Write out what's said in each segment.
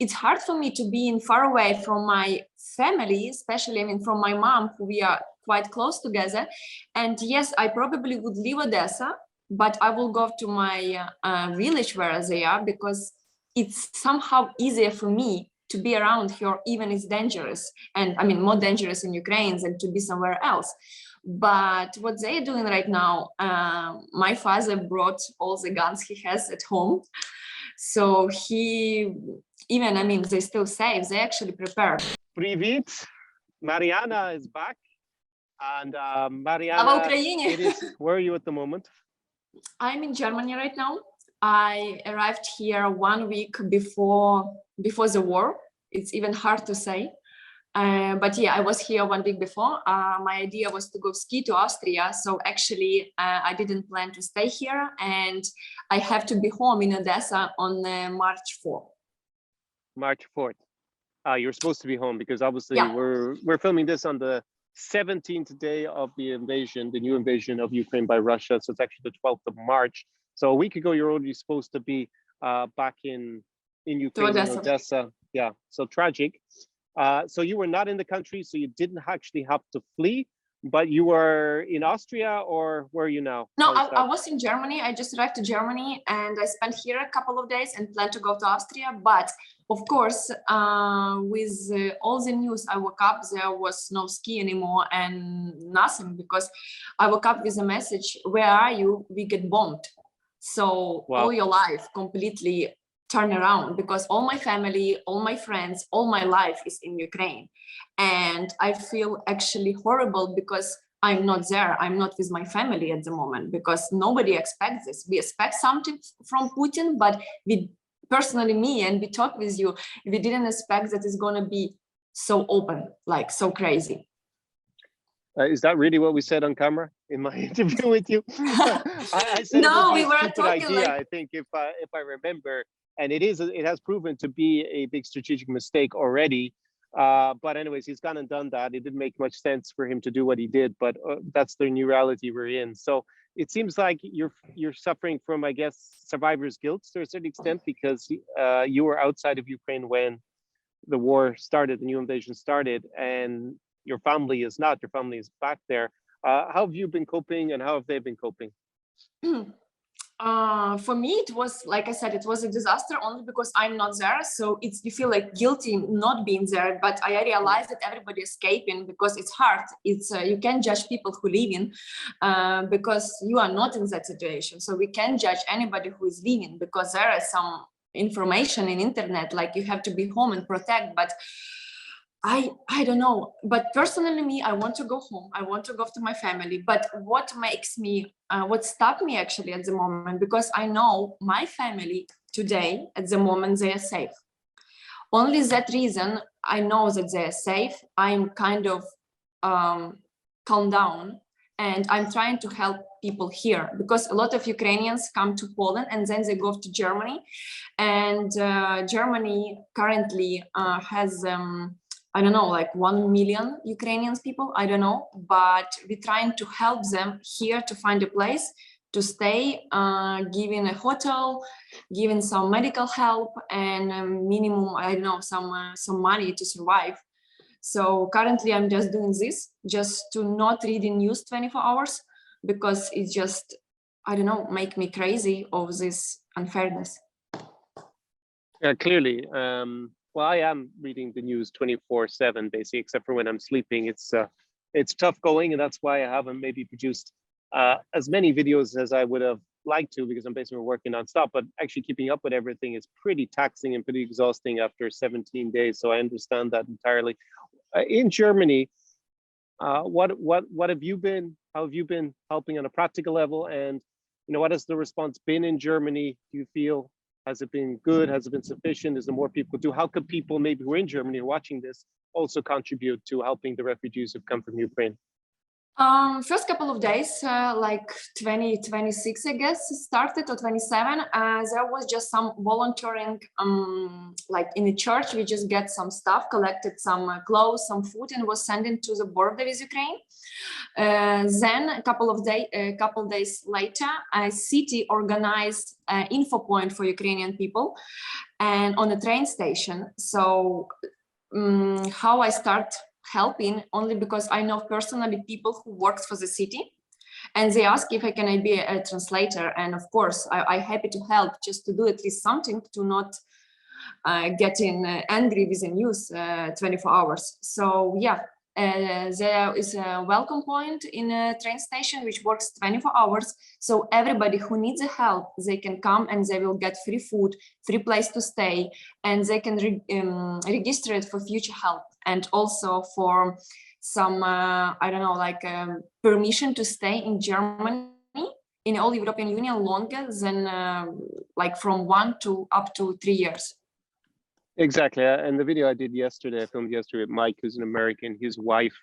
it's hard for me to be in far away from my family, especially, I mean, from my mom, who we are quite close together. And yes, I probably would leave Odessa, but I will go to my village where they are, because it's somehow easier for me to be around here, even it's dangerous. And I mean, more dangerous in Ukraine than to be somewhere else. But what they're doing right now, my father brought all the guns he has at home. So he, even, I mean, they still safe, they actually prepared. Привет, Mariana is back. And Mariana, Slava Ukraini! Where are you at the moment? I'm in Germany right now. I arrived here 1 week before the war. It's even hard to say. But yeah, I was here 1 week before. My idea was to go ski to Austria. So actually, I didn't plan to stay here. And I have to be home in Odessa on March 4th. March 4th. You're supposed to be home because obviously we're filming this on the 17th day of the invasion, the new invasion of Ukraine by Russia. So it's actually the 12th of March. So a week ago, you're already supposed to be back in Ukraine, in Odessa. Yeah, so tragic. So you were not in the country, so you didn't actually have to flee, but you were in Austria, or where are you now? No, I was in Germany. I just arrived to Germany and I spent here a couple of days and plan to go to Austria. But of course, with all the news, I woke up, there was no ski anymore and nothing, because I woke up with a message, where are you? We get bombed. So all your life completely turn around, because all my family, all my friends, all my life is in Ukraine. And I feel actually horrible because I'm not there. I'm not with my family at the moment, because nobody expects this. We expect something from Putin, but we personally, me, and we talk with you, we didn't expect that it's going to be so open, like so crazy. Is that really what we said on camera in my interview with you? I said no, it we were stupid talking idea, like... I think, if I remember, and it has proven to be a big strategic mistake already. But anyways, he's gone and done that. It didn't make much sense for him to do what he did, but that's the new reality we're in. So it seems like you're suffering from, I guess, survivor's guilt to a certain extent, because you were outside of Ukraine when the war started, the new invasion started, and your family is not. Your family is back there. How have you been coping, and how have they been coping? For me, it was, like I said, it was a disaster only because I'm not there. So you feel like guilty not being there. But I realized that everybody escaping, because it's hard. It's you can't judge people who live in because you are not in that situation. So we can't judge anybody who is leaving, because there is some information in internet like you have to be home and protect. But I don't know, but personally, me, I want to go home. I want to go to my family. But what makes me, what stopped me actually at the moment, because I know my family today, at the moment, they are safe. Only that reason, I know that they are safe. I'm kind of calm down, and I'm trying to help people here, because a lot of Ukrainians come to Poland and then they go to Germany. And Germany currently has I don't know, like 1 million Ukrainian people, I don't know, but we're trying to help them here to find a place to stay, giving a hotel, giving some medical help, and minimum, I don't know, some money to survive. So currently I'm just doing this, just to not reading news 24 hours, because it just, I don't know, make me crazy of this unfairness. Yeah, clearly. Well, I am reading the news 24/7, basically, except for when I'm sleeping. It's tough going, and that's why I haven't maybe produced as many videos as I would have liked to, because I'm basically working nonstop. But actually keeping up with everything is pretty taxing and pretty exhausting after 17 days. So I understand that entirely. In Germany, what have you been? How have you been helping on a practical level? And what has the response been in Germany? Do you feel? Has it been good? Has it been sufficient? Is there more people do? How could people maybe who are in Germany or watching this also contribute to helping the refugees who've come from Ukraine? First couple of days, like 26, I guess, started, or 27. There was just some volunteering, like in the church. We just get some stuff, collected some clothes, some food, and was sending to the border with Ukraine. Then a couple days later, a city organized an info point for Ukrainian people, and on a train station. So how I start helping, only because I know personally people who works for the city, and they ask if I can be a translator, and of course I happy to help, just to do at least something, to not getting angry with the news 24 hours. So yeah, there is a welcome point in a train station which works 24 hours. So everybody who needs help, they can come and they will get free food, free place to stay, and they can register it for future help, and also for some, I don't know, like permission to stay in Germany, in all European Union, longer than like from 1 to up to 3 years. Exactly. And the video I did yesterday, I filmed yesterday with Mike, who's an American. His wife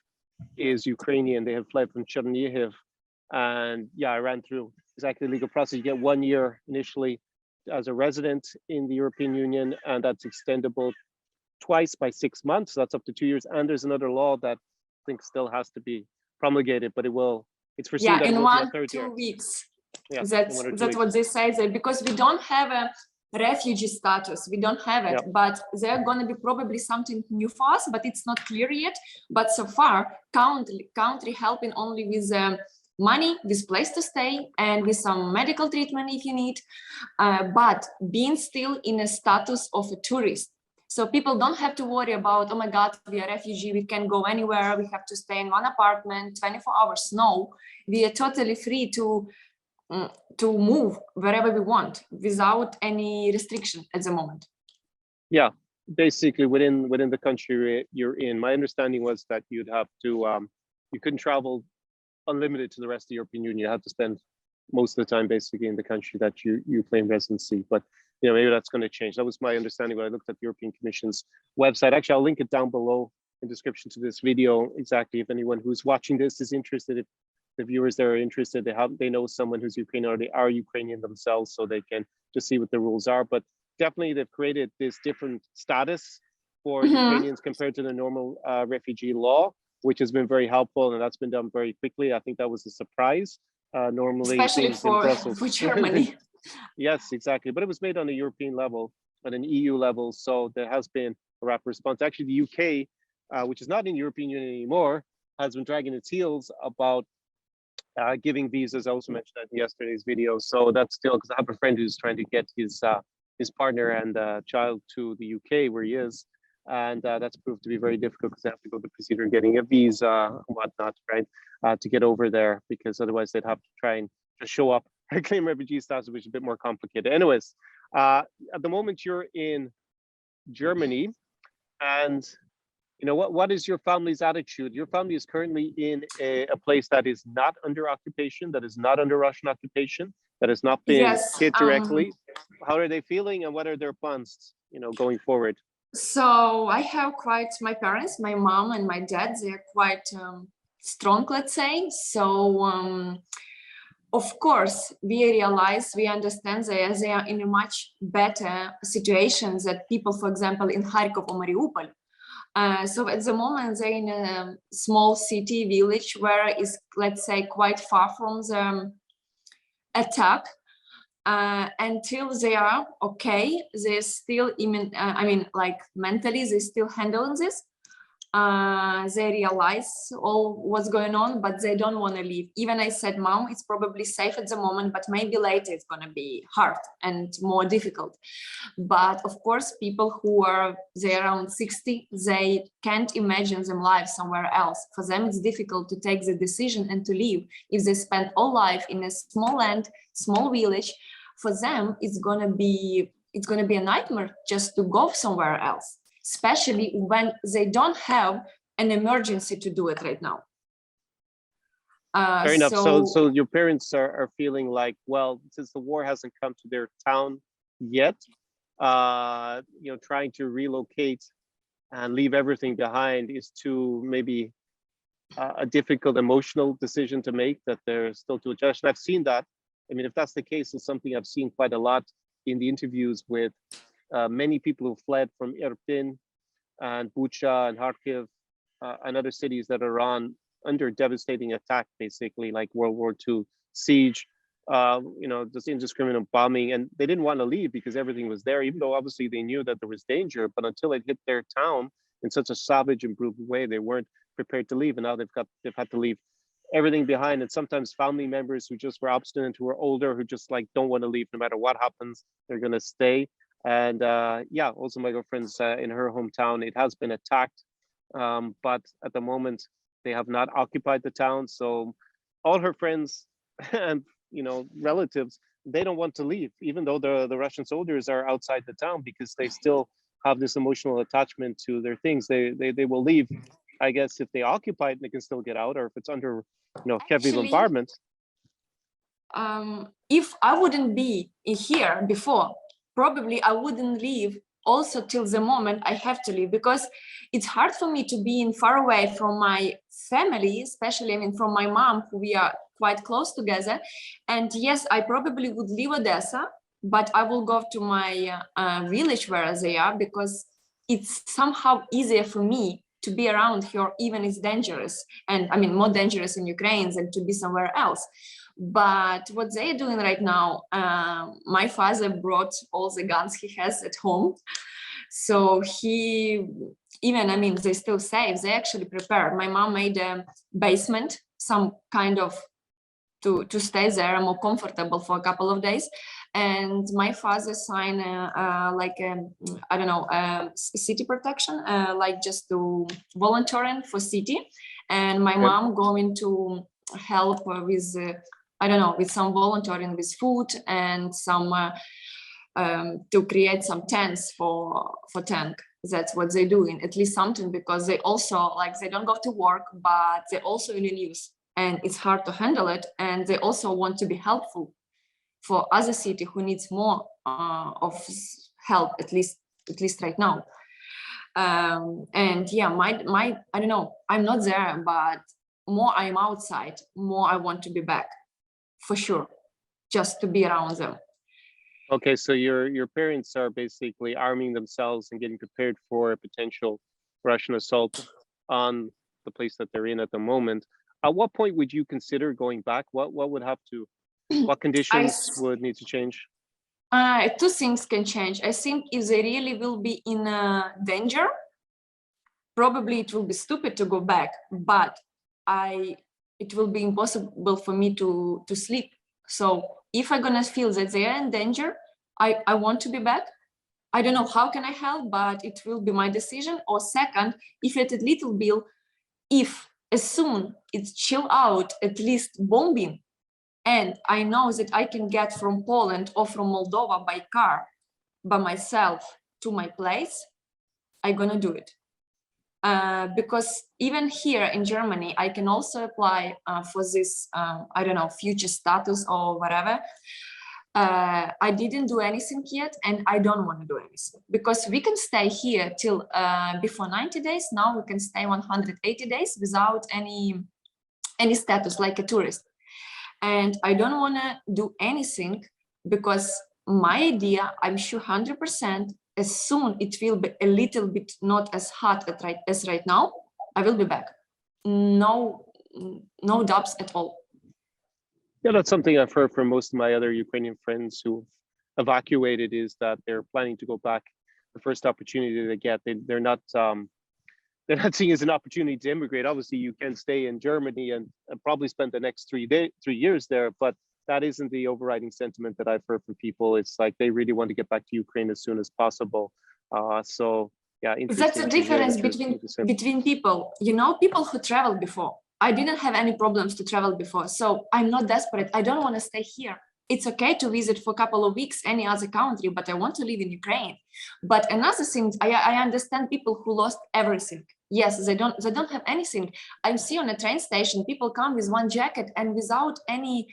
is Ukrainian. They have fled from Chernihiv. And yeah, I ran through exactly the legal process. You get 1 year initially as a resident in the European Union, and that's extendable twice by 6 months. So that's up to 2 years. And there's another law that I think still has to be promulgated, but it's foreseen that it will be a third year. 1-2 weeks. Yeah, That's what they say there, because we don't have a refugee status, we don't have it. Yep. But they're going to be probably something new for us, but it's not clear yet. But so far, country helping only with money, with place to stay, and with some medical treatment if you need, but being still in a status of a tourist. So people don't have to worry about, oh my God, we are refugee, we can go anywhere, we have to stay in one apartment 24 hours. No, we are totally free to move wherever we want without any restriction at the moment. Yeah, basically within the country you're in. My understanding was that you'd have to, you couldn't travel unlimited to the rest of the European Union. You had to spend most of the time basically in the country that you claim residency. But maybe that's going to change. That was my understanding when I looked at the European Commission's website. Actually, I'll link it down below in the description to this video. Exactly, if anyone who's watching this is interested, if the viewers that are interested, they know someone who's Ukrainian, or they are Ukrainian themselves, so they can just see what the rules are. But definitely they've created this different status for Ukrainians compared to the normal refugee law, which has been very helpful, and that's been done very quickly. I think that was a surprise. Normally, especially for Germany. Yes, exactly. But it was made on a European level, on an EU level, so there has been a rapid response. Actually, the UK, which is not in the European Union anymore, has been dragging its heels about giving visas. I also mentioned that in yesterday's video. So that's still, because I have a friend who's trying to get his partner and child to the UK where he is, and that's proved to be very difficult because they have to go the procedure of getting a visa and whatnot, right, to get over there, because otherwise they'd have to try and just show up and claim refugee status, which is a bit more complicated. Anyways, at the moment you're in Germany, and what is your family's attitude? Your family is currently in a place that is not under occupation, that is not under Russian occupation, that has not been hit directly. How are they feeling, and what are their plans, going forward? So I have my parents, my mom and my dad, they're quite strong, let's say. So of course, we understand they are in a much better situation than people, for example, in Kharkov or Mariupol. So at the moment, they're in a small city, village, where is, let's say, quite far from the attack. Until they are okay, they're still, like mentally, they're still handling this. They realize all what's going on, but they don't want to leave. Even I said, Mom, it's probably safe at the moment, but maybe later it's going to be hard and more difficult. But of course, people who are around 60, they can't imagine their life somewhere else. For them, it's difficult to take the decision and to leave. If they spend all life in a small land, small village, for them, it's going to be a nightmare just to go somewhere else, especially when they don't have an emergency to do it right now. Fair enough. So your parents are feeling like, well, since the war hasn't come to their town yet, trying to relocate and leave everything behind is too maybe a difficult emotional decision to make that they're still to adjust. And I've seen that. I mean, if that's the case, it's something I've seen quite a lot in the interviews with many people who fled from Irpin and Bucha and Kharkiv and other cities that are under devastating attack, basically like World War II siege, just indiscriminate bombing, and they didn't want to leave because everything was there, even though obviously they knew that there was danger, but until it hit their town in such a savage and brutal way, they weren't prepared to leave, and now they've had to leave everything behind. And sometimes family members who just were obstinate, who are older, who just like don't want to leave no matter what happens, they're going to stay. And also my girlfriend's in her hometown, it has been attacked, but at the moment they have not occupied the town. So all her friends and relatives, they don't want to leave, even though the Russian soldiers are outside the town, because they still have this emotional attachment to their things. They will leave, I guess, if they occupy it, they can still get out, or if it's under heavy bombardment. If I wouldn't be here before, probably I wouldn't leave also till the moment I have to leave, because it's hard for me to be far away from my family, especially from my mom, who we are quite close together. And yes, I probably would leave Odessa, but I will go to my village where they are, because it's somehow easier for me to be around here, even it's dangerous. And I mean, more dangerous in Ukraine than to be somewhere else. But what they're doing right now, my father brought all the guns he has at home. So they still safe. They actually prepared. My mom made a basement, some kind of to stay there more comfortable for a couple of days. And my father signed city protection, like just to volunteering for city. And my mom going to help with with some volunteering with food and some to create some tents for tank. That's what they're doing, at least something, because they also they don't go to work, but they're also in the news, and it's hard to handle it. And they also want to be helpful for other city who needs more of help, at least right now. And yeah, my I don't know, I'm not there, but more I'm outside, more I want to be back, for sure, just to be around them. Okay, so your parents are basically arming themselves and getting prepared for a potential Russian assault on the place that they're in at the moment. At what point would you consider going back? What would have to, what conditions would need to change? Two things can change. I think if they really will be in danger, probably it will be stupid to go back, but it will be impossible for me to sleep. So if I'm gonna feel that they are in danger, I want to be back. I don't know how can I help, but it will be my decision. Or second, if at a little bit, if as soon it's chill out, at least bombing, and I know that I can get from Poland or from Moldova by car by myself to my place, I'm gonna do it. Because even here in Germany, I can also apply for this, future status or whatever. I didn't do anything yet, and I don't want to do anything, because we can stay here till before 90 days. Now we can stay 180 days without any status, like a tourist. And I don't want to do anything, because my idea, I'm sure 100%, as soon it will be a little bit not as hot as right now, I will be back. No doubts at all. Yeah, that's something I've heard from most of my other Ukrainian friends who evacuated, is that they're planning to go back the first opportunity they get. They're not seeing it as an opportunity to immigrate. Obviously, you can stay in Germany and probably spend the next 3 years there, but that isn't the overriding sentiment that I've heard from people. It's like they really want to get back to Ukraine as soon as possible. So yeah, that's the difference between people. People who traveled before. I didn't have any problems to travel before, so I'm not desperate. I don't want to stay here. It's okay to visit for a couple of weeks any other country, but I want to live in Ukraine. But another thing, I understand people who lost everything. Yes, they don't have anything. I see on a train station, people come with one jacket and without any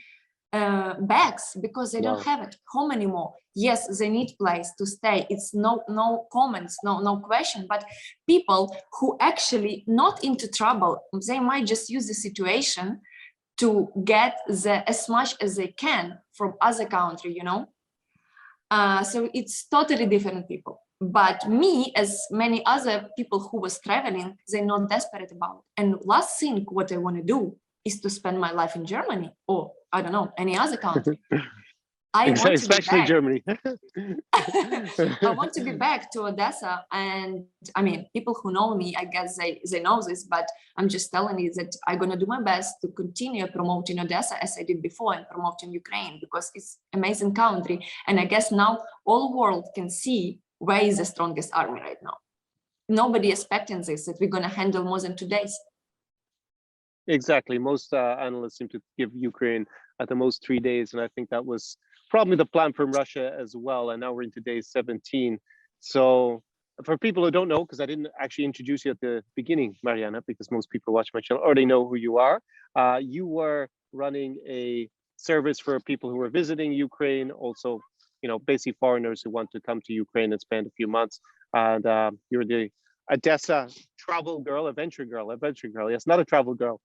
bags because they don't have it home anymore. Yes, they need place to stay. It's no comments, no question. But people who actually not into trouble, they might just use the situation to get as much as they can from other country, you know. So it's totally different people. But me, as many other people who was traveling, they're not desperate about it. And last thing what I want to do is to spend my life in Germany or I don't know, any other country. I want to especially Germany. I want to be back to Odessa. And I mean, people who know me, I guess they know this, but I'm just telling you that I'm going to do my best to continue promoting Odessa as I did before and promoting Ukraine because it's an amazing country. And I guess now all world can see where is the strongest army right now. Nobody expecting this, that we're going to handle more than 2 days. Exactly. Most analysts seem to give Ukraine at the most 3 days. And I think that was probably the plan from Russia as well. And now we're into day 17. So for people who don't know, because I didn't actually introduce you at the beginning, Mariana, because most people watch my channel already know who you are. You were running a service for people who were visiting Ukraine, also, you know, basically foreigners who want to come to Ukraine and spend a few months. And you're the Odessa travel girl, adventure girl. Yes, not a travel girl.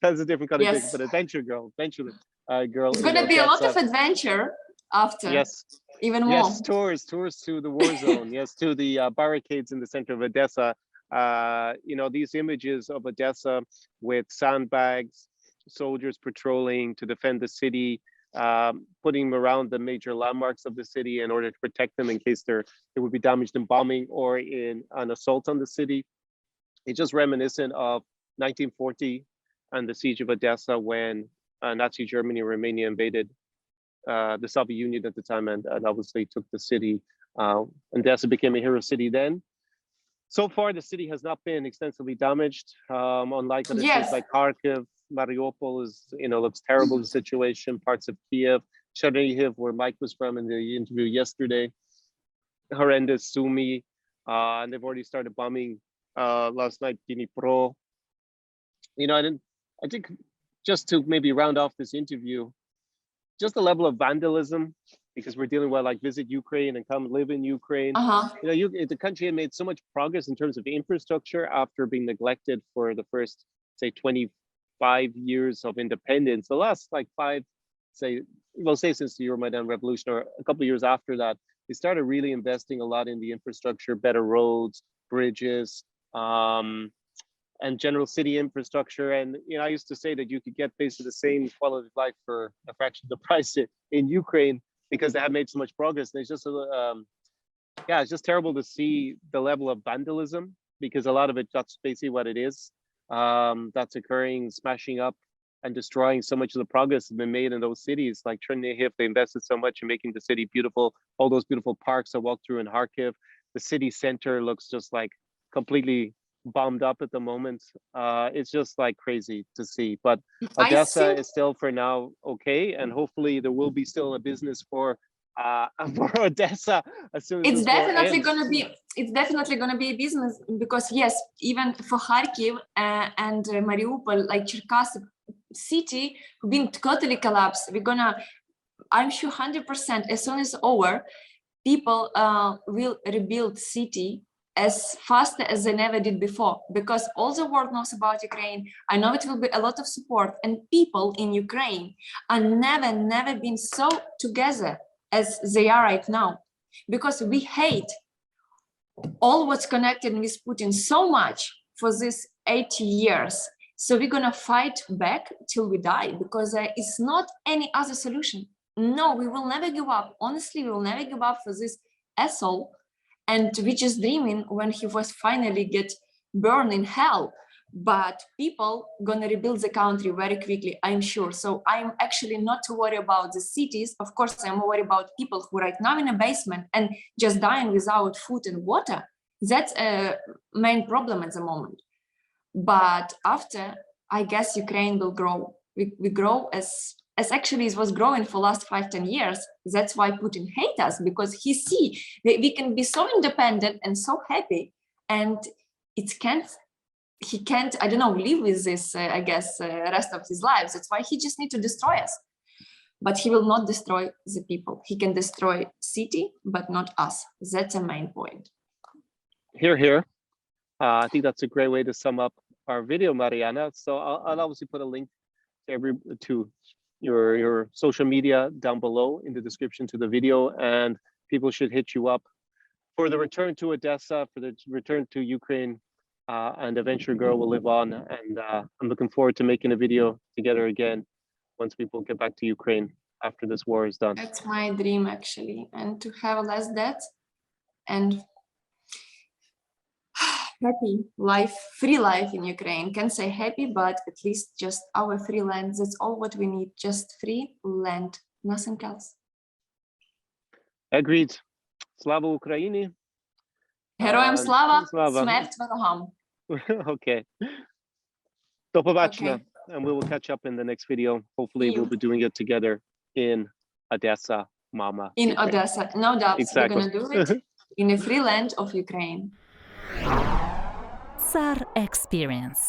That's a different kind of thing, but adventure girl, girl. It's going to be a lot of adventure after. Yes. Even more. Yes, tours to the war zone. Yes, to the barricades in the center of Odessa. You know, these images of Odessa with sandbags, soldiers patrolling to defend the city, putting them around the major landmarks of the city in order to protect them in case they would be damaged in bombing or in an assault on the city. It's just reminiscent of 1940 and the siege of Odessa when Nazi Germany and Romania invaded the Soviet Union at the time and obviously took the city. Odessa became a hero city then. So far, the city has not been extensively damaged, unlike other cities like Kharkiv. Mariupol is, you know, looks terrible, the situation. Parts of Kiev, Chernihiv, where Mike was from in the interview yesterday, horrendous. Sumy, and they've already started bombing last night, Dnipro. You know, I think just to maybe round off this interview, just the level of vandalism, because we're dealing with like visit Ukraine and come live in Ukraine. You know, the country had made so much progress in terms of infrastructure after being neglected for the first, say, 25 years of independence. The last like say since the Euromaidan revolution or a couple of years after that, they started really investing a lot in the infrastructure, better roads, bridges, and general city infrastructure. And, you know, I used to say that you could get basically the same quality of life for a fraction of the price in Ukraine because they have made so much progress. And it's just, yeah, it's just terrible to see the level of vandalism because a lot of it, that's basically what it is. That's occurring, smashing up and destroying so much of the progress that's been made in those cities. Like Chernihiv, they invested so much in making the city beautiful. All those beautiful parks I walked through in Kharkiv. The city center looks just like completely bombed up at the moment. It's just like crazy to see, but Odessa is still for now okay, and hopefully there will be still a business for Odessa as soon as it's definitely going to be a business because yes, even for Kharkiv and Mariupol, like Cherkasy city been totally collapsed. I'm sure 100% as soon as it's over, people will rebuild city as fast as they never did before, because all the world knows about Ukraine. I know it will be a lot of support, and people in Ukraine are never been so together as they are right now, because we hate all what's connected with Putin so much for this 80 years. So we're gonna fight back till we die, because there is not any other solution. No, we will never give up. Honestly, we will never give up for this asshole. And we just dreaming when he was finally get burned in hell. But people gonna rebuild the country very quickly, I'm sure. So I'm actually not too worried about the cities. Of course, I'm worried about people who right now in a basement and just dying without food and water. That's a main problem at the moment. But after, I guess Ukraine will grow. We grow as actually it was growing for last 5-10 years. That's why Putin hates us, because he see that we can be so independent and so happy, and he can't, I don't know, live with this, I guess, rest of his life. That's why he just need to destroy us. but he will not destroy the people. He can destroy city, but not us. That's a main point. Here, here. I think that's a great way to sum up our video, Mariana. So I'll obviously put a link to your social media down below in the description to the video, and people should hit you up for the return to Odessa, for the return to Ukraine, and Adventure Girl will live on. And I'm looking forward to making a video together again once people get back to Ukraine after this war is done. That's my dream, actually, and to have less debt and happy life, free life in Ukraine. Can't say happy, but at least just our free land. That's all what we need, just free land, nothing else. Agreed. Slava Ukraini. Героям слава, Slava. смерть ворогам. Okay. До побачення. Okay. And we will catch up in the next video. Hopefully See you. we'll be doing it together in Odessa, Mama. In Ukraine. Odessa, no doubt, Exactly. we're gonna do it in a free land of Ukraine. SAR Experience.